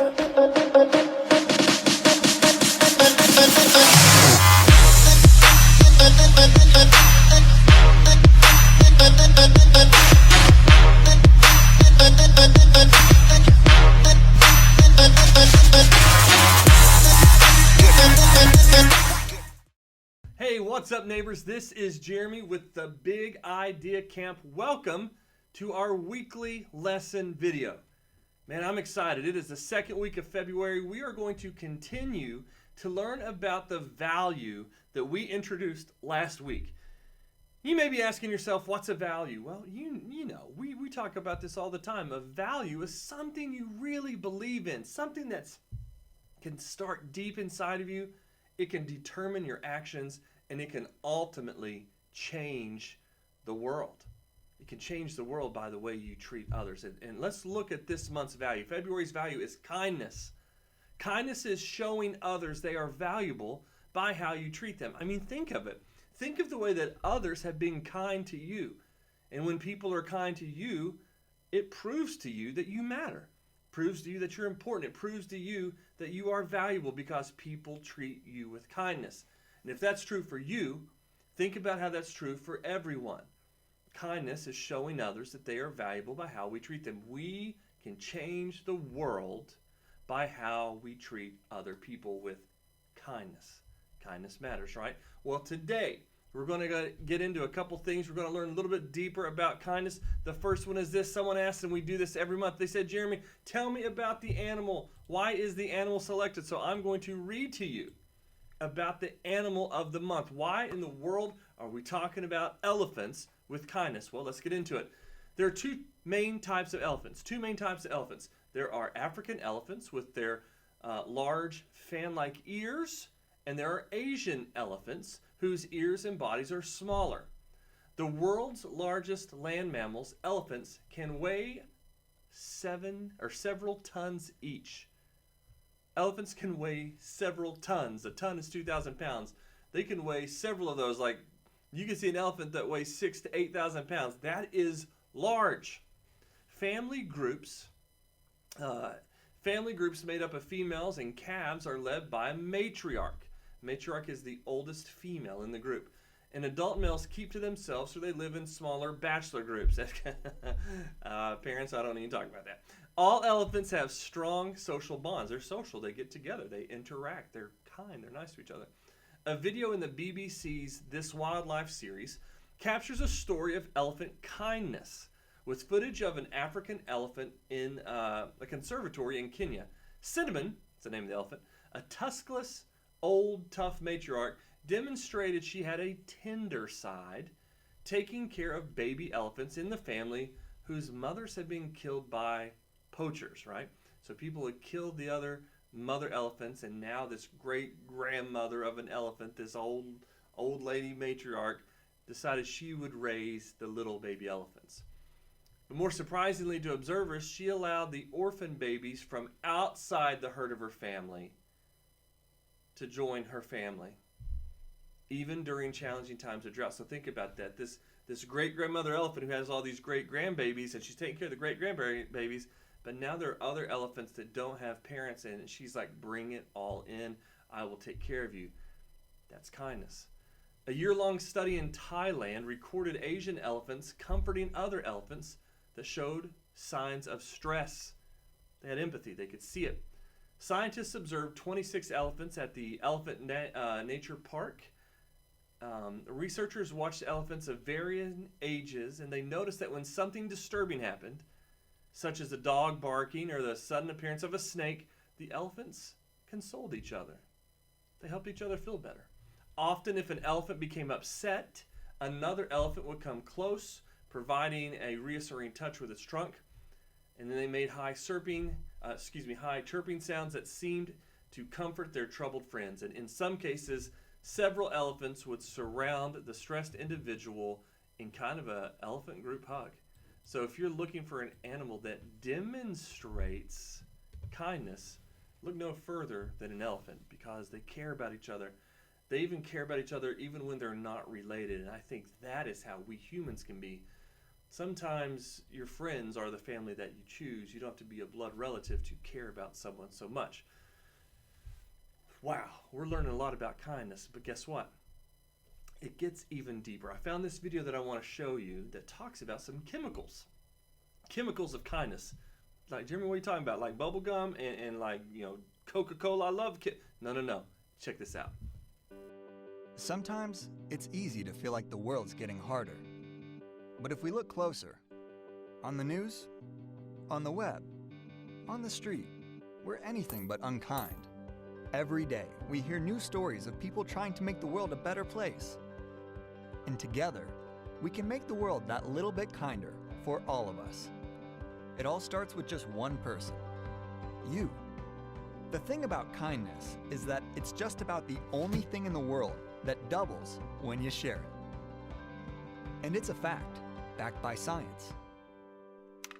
Hey, what's up, neighbors? This is Jeremy with the Big Idea Camp. Welcome to our weekly lesson video. Man, I'm excited. It is the second week of February. We are going to continue to learn about the value that we introduced last week. You may be asking yourself, what's a value? Well, you know, we talk about this all the time. A value is something you really believe in, something that can start deep inside of you. It can determine your actions, and it can ultimately change the world. It can change the world by the way you treat others. And let's look at this month's value. February's value is kindness. Kindness is showing others they are valuable by how you treat them. I mean, think of it. Think of the way that others have been kind to you. And when people are kind to you, it proves to you that you matter. It proves to you that you're important. It proves to you that you are valuable because people treat you with kindness. And if that's true for you, think about how that's true for everyone. Kindness is showing others that they are valuable by how we treat them. We can change the world by how we treat other people with kindness. Kindness matters, right? Well, today we're going to get into a couple things. We're going to learn a little bit deeper about kindness. The first one is this. Someone asked, and we do this every month. They said, Jeremy, tell me about the animal. Why is the animal selected? So I'm going to read to you about the animal of the month. Why in the world are we talking about elephants with kindness? Well, let's get into it. There are two main types of elephants. There are African elephants with their large fan-like ears, and there are Asian elephants whose ears and bodies are smaller. The world's largest land mammals, elephants, can weigh several tons each. Elephants can weigh several tons. A ton is 2,000 pounds. They can weigh several of those. Like, you can see an elephant that weighs 6,000 to 8,000 pounds. That is large. Family groups made up of females and calves are led by a matriarch. Matriarch is the oldest female in the group. And adult males keep to themselves, so they live in smaller bachelor groups. Parents, I don't even talk about that. All elephants have strong social bonds. They're social. They get together. They interact. They're kind. They're nice to each other. A video in the BBC's This Wildlife series captures a story of elephant kindness with footage of an African elephant in a conservatory in Kenya. Cinnamon, that's the name of the elephant, a tuskless, old, tough matriarch, demonstrated she had a tender side, taking care of baby elephants in the family whose mothers had been killed by poachers, right? So people had killed the other mother elephants, and now this great grandmother of an elephant, this old lady matriarch, decided she would raise the little baby elephants. But more surprisingly to observers, she allowed the orphan babies from outside the herd of her family to join her family, even during challenging times of drought. So think about that. This great-grandmother elephant who has all these great-grandbabies, and she's taking care of the great-grandbabies, but now there are other elephants that don't have parents in, and she's like, bring it all in. I will take care of you. That's kindness. A year-long study in Thailand recorded Asian elephants comforting other elephants that showed signs of stress. They had empathy. They could see it. Scientists observed 26 elephants at the Elephant Nature Park. Researchers watched elephants of varying ages, and they noticed that when something disturbing happened, such as a dog barking or the sudden appearance of a snake, the elephants consoled each other. They helped each other feel better. Often, if an elephant became upset, another elephant would come close, providing a reassuring touch with its trunk. And then they made high chirping sounds that seemed to comfort their troubled friends. And in some cases, several elephants would surround the stressed individual in kind of an elephant group hug. So if you're looking for an animal that demonstrates kindness, look no further than an elephant, because they care about each other. They even care about each other even when they're not related. And I think that is how we humans can be. Sometimes your friends are the family that you choose. You don't have to be a blood relative to care about someone so much. Wow, we're learning a lot about kindness, but guess what? It gets even deeper. I found this video that I want to show you that talks about some chemicals. Chemicals of kindness. Like, Jeremy, what are you talking about? Like bubble gum and like, Coca-Cola? I love No. Check this out. Sometimes it's easy to feel like the world's getting harder. But if we look closer, on the news, on the web, on the street, we're anything but unkind. Every day, we hear new stories of people trying to make the world a better place. And together, we can make the world that little bit kinder for all of us. It all starts with just one person, you. The thing about kindness is that it's just about the only thing in the world that doubles when you share it. And it's a fact, backed by science.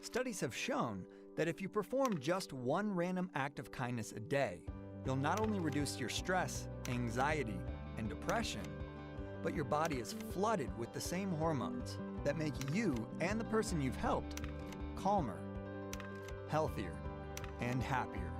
Studies have shown that if you perform just one random act of kindness a day, you'll not only reduce your stress, anxiety, and depression, but your body is flooded with the same hormones that make you and the person you've helped calmer, healthier, and happier.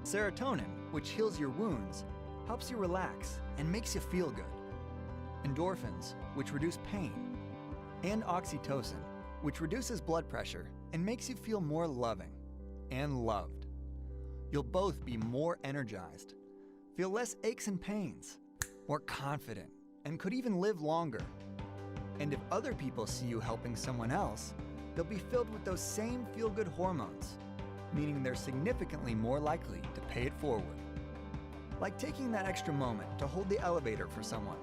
Serotonin, which heals your wounds, helps you relax and makes you feel good. Endorphins, which reduce pain. And oxytocin, which reduces blood pressure and makes you feel more loving and loved. You'll both be more energized, feel less aches and pains, more confident, and could even live longer. And if other people see you helping someone else, they'll be filled with those same feel-good hormones, meaning they're significantly more likely to pay it forward. Like taking that extra moment to hold the elevator for someone,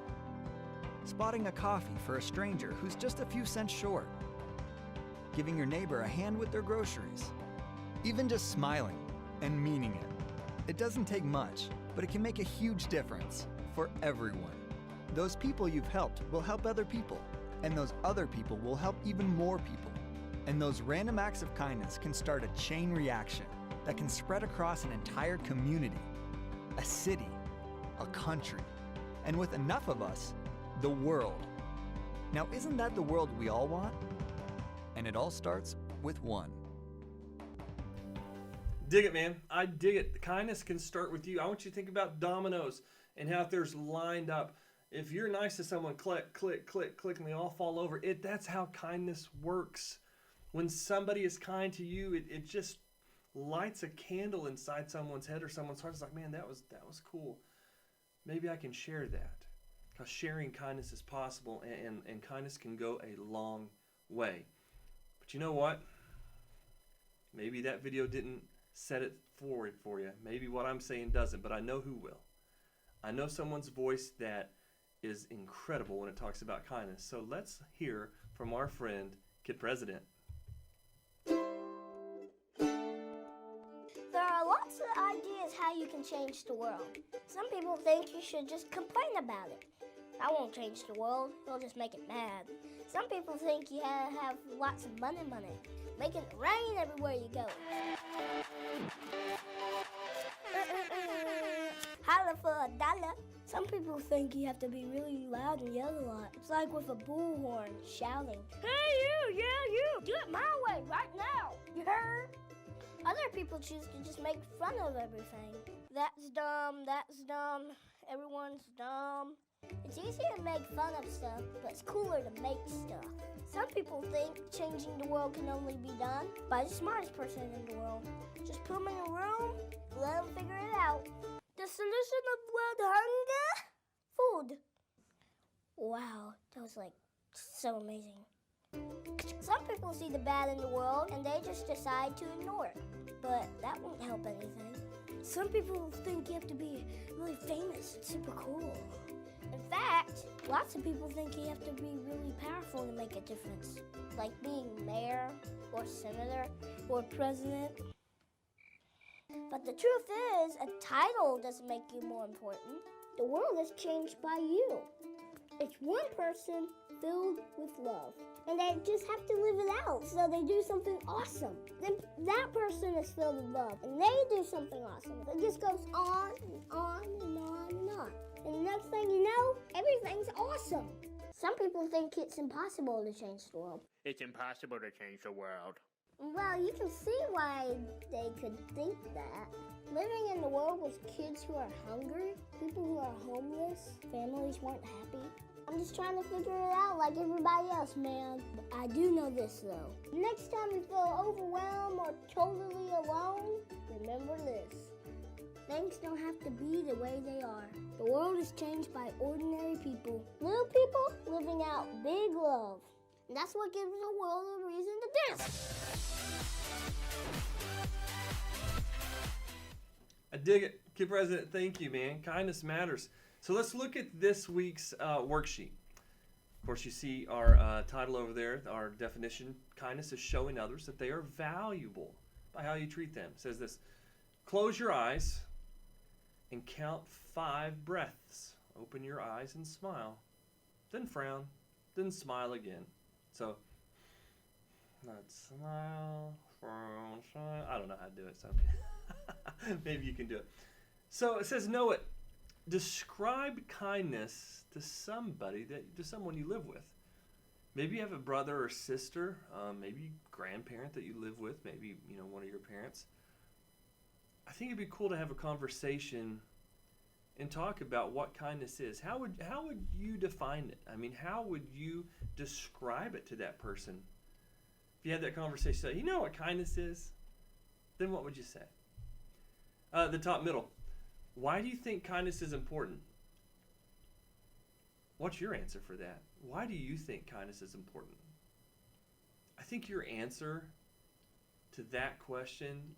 spotting a coffee for a stranger who's just a few cents short, giving your neighbor a hand with their groceries, even just smiling and meaning it. It doesn't take much, but it can make a huge difference for everyone. Those people you've helped will help other people, and those other people will help even more people. And those random acts of kindness can start a chain reaction that can spread across an entire community, a city, a country, and with enough of us, the world. Now, isn't that the world we all want? And it all starts with one. Dig it, man. I dig it. Kindness can start with you. I want you to think about dominoes and how if there's lined up. If you're nice to someone, click, click, click, click, and they all fall over. That's how kindness works. When somebody is kind to you, it just lights a candle inside someone's head or someone's heart. It's like, man, that was cool. Maybe I can share that. Because sharing kindness is possible, and kindness can go a long way. But you know what? Maybe that video didn't set it forward for you. Maybe what I'm saying doesn't, but I know who will. I know someone's voice that is incredible when it talks about kindness. So let's hear from our friend, Kid President. There are lots of ideas how you can change the world. Some people think you should just complain about it. That won't change the world, it'll just make it mad. Some people think you have lots of money, making it rain everywhere you go. Holla for a dollar. Some people think you have to be really loud and yell a lot. It's like with a bullhorn shouting, "Hey you, yeah you, do it my way right now, you heard?" Other people choose to just make fun of everything. That's dumb, everyone's dumb. It's easier to make fun of stuff, but it's cooler to make stuff. Some people think changing the world can only be done by the smartest person in the world. Just put them in a room, let them figure it out. The solution of world hunger? Food. Wow, that was like so amazing. Some people see the bad in the world and they just decide to ignore it, but that won't help anything. Some people think you have to be really famous and super cool. In fact, lots of people think you have to be really powerful to make a difference, like being mayor or senator or president. But the truth is, a title doesn't make you more important. The world is changed by you. It's one person filled with love. And they just have to live it out, so they do something awesome. Then that person is filled with love, and they do something awesome. It just goes on and on and on and on. And the next thing you know, everything's awesome. Some people think it's impossible to change the world. It's impossible to change the world. Well, you can see why they could think that. Living in the world with kids who are hungry, people who are homeless, families weren't happy. I'm just trying to figure it out like everybody else, man. I do know this, though. Next time you feel overwhelmed or totally alone, remember this. Things don't have to be the way they are. The world is changed by ordinary people. Little people living out big love. And that's what gives the world a reason to dance. I dig it. Kid President, thank you, man. Kindness matters. So let's look at this week's worksheet. Of course, you see our title over there, our definition. Kindness is showing others that they are valuable by how you treat them. It says this: close your eyes and count 5 breaths. Open your eyes and smile. Then frown. Then smile again. So, let's smile, frown, smile. I don't know how to do it, so maybe you can do it. So it says, know it. Describe kindness to somebody, to someone you live with. Maybe you have a brother or sister, maybe a grandparent that you live with, maybe one of your parents. I think it'd be cool to have a conversation and talk about what kindness is. How would you define it? I mean, how would you describe it to that person? If you had that conversation, say, you know what kindness is? Then what would you say? The top middle. Why do you think kindness is important? What's your answer for that? Why do you think kindness is important? I think your answer to that question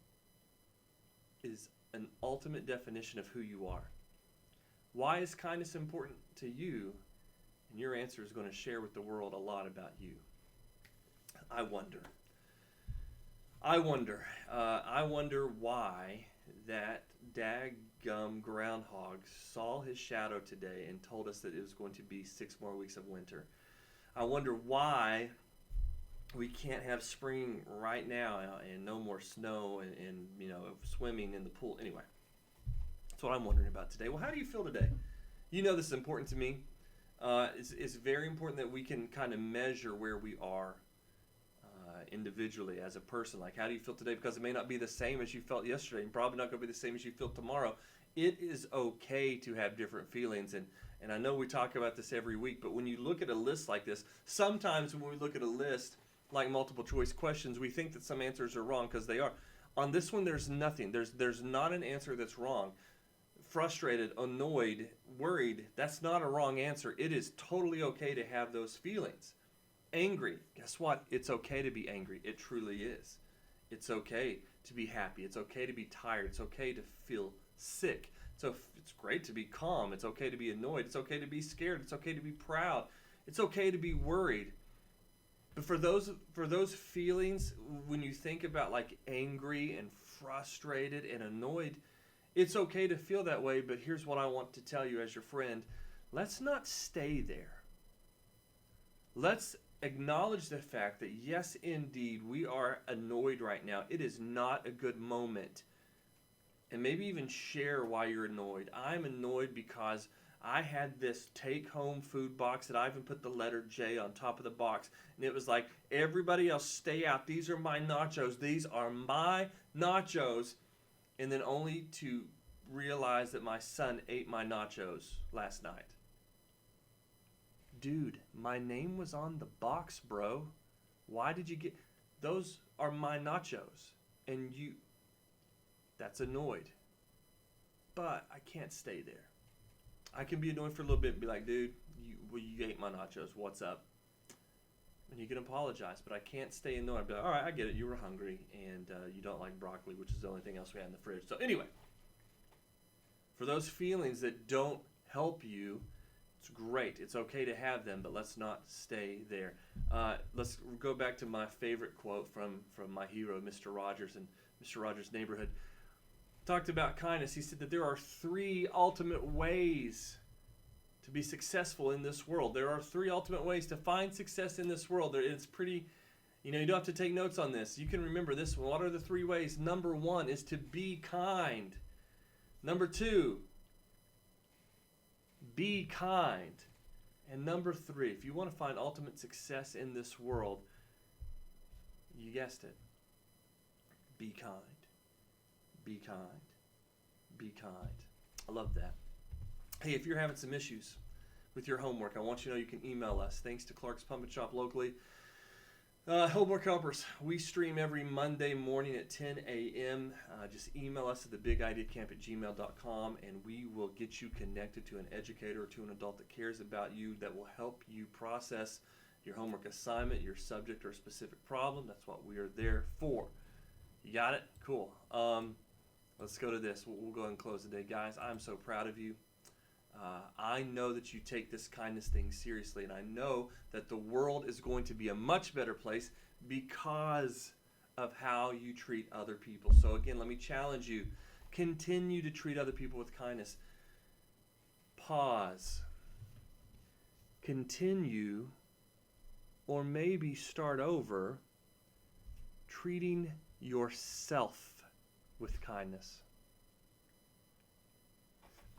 is an ultimate definition of who you are. Why is kindness important to you? And your answer is going to share with the world a lot about you. I wonder why that daggum groundhog saw his shadow today and told us that it was going to be 6 more weeks of winter. I wonder why we can't have spring right now and no more snow and swimming in the pool. Anyway, that's what I'm wondering about today. Well, how do you feel today? You know this is important to me. It's very important that we can kind of measure where we are individually as a person. Like, how do you feel today? Because it may not be the same as you felt yesterday, and probably not going to be the same as you feel tomorrow. It is okay to have different feelings, and I know we talk about this every week, but when you look at a list like this, sometimes when we look at a list like multiple choice questions, we think that some answers are wrong because they are. On this one, there's nothing. There's not an answer that's wrong. Frustrated, annoyed, worried, that's not a wrong answer. It is totally okay to have those feelings. Angry, guess what? It's okay to be angry. It truly is. It's okay to be happy. It's okay to be tired. It's okay to feel sick. So it's great to be calm. It's okay to be annoyed. It's okay to be scared. It's okay to be proud. It's okay to be worried. But for those feelings, when you think about like angry and frustrated and annoyed, it's okay to feel that way, but here's what I want to tell you as your friend. Let's not stay there. Let's acknowledge the fact that yes, indeed, we are annoyed right now. It is not a good moment. And maybe even share why you're annoyed. I'm annoyed because I had this take-home food box that I even put the letter J on top of the box. And it was like, everybody else stay out. These are my nachos. These are my nachos. And then only to realize that my son ate my nachos last night. Dude, my name was on the box, bro. Why did you get... Those are my nachos. And you... That's annoyed. But I can't stay there. I can be annoyed for a little bit and be like, dude, you ate my nachos. What's up? And you can apologize, but I can't stay annoyed. I'd be like, all right, I get it. You were hungry, and you don't like broccoli, which is the only thing else we had in the fridge. So anyway, for those feelings that don't help you, it's great. It's okay to have them, but let's not stay there. Let's go back to my favorite quote from my hero, Mr. Rogers, and Mr. Rogers' Neighborhood. Talked about kindness. He said that there are 3 ultimate ways to be successful in this world. There are 3 ultimate ways to find success in this world. It's pretty, you don't have to take notes on this. You can remember this one. What are the 3 ways? Number 1 is to be kind. Number 2, be kind. And number 3, if you want to find ultimate success in this world, you guessed it, be kind. Be kind. Be kind. I love that. Hey, if you're having some issues with your homework, I want you to know you can email us. Thanks to Clark's Pump and Shop locally. Homework helpers, we stream every Monday morning at 10 a.m. Just email us at thebigideacamp@gmail.com, and we will get you connected to an educator or to an adult that cares about you, that will help you process your homework assignment, your subject, or a specific problem. That's what we are there for. You got it? Cool. Let's go to this. We'll go ahead and close the day. Guys, I'm so proud of you. I know that you take this kindness thing seriously, and I know that the world is going to be a much better place because of how you treat other people. So again, let me challenge you. Continue to treat other people with kindness. Pause. Continue, or maybe start over, treating yourself with kindness.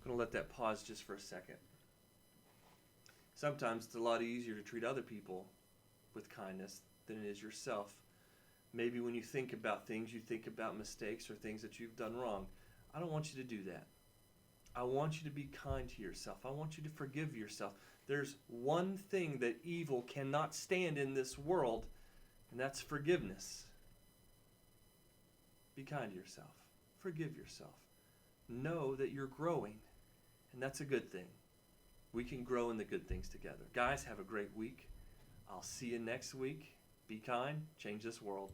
I'm going to let that pause just for a second. Sometimes it's a lot easier to treat other people with kindness than it is yourself. Maybe when you think about things, you think about mistakes or things that you've done wrong. I don't want you to do that. I want you to be kind to yourself. I want you to forgive yourself. There's one thing that evil cannot stand in this world, and that's forgiveness. Be kind to yourself. Forgive yourself. Know that you're growing. And that's a good thing. We can grow in the good things together. Guys, have a great week. I'll see you next week. Be kind. Change this world.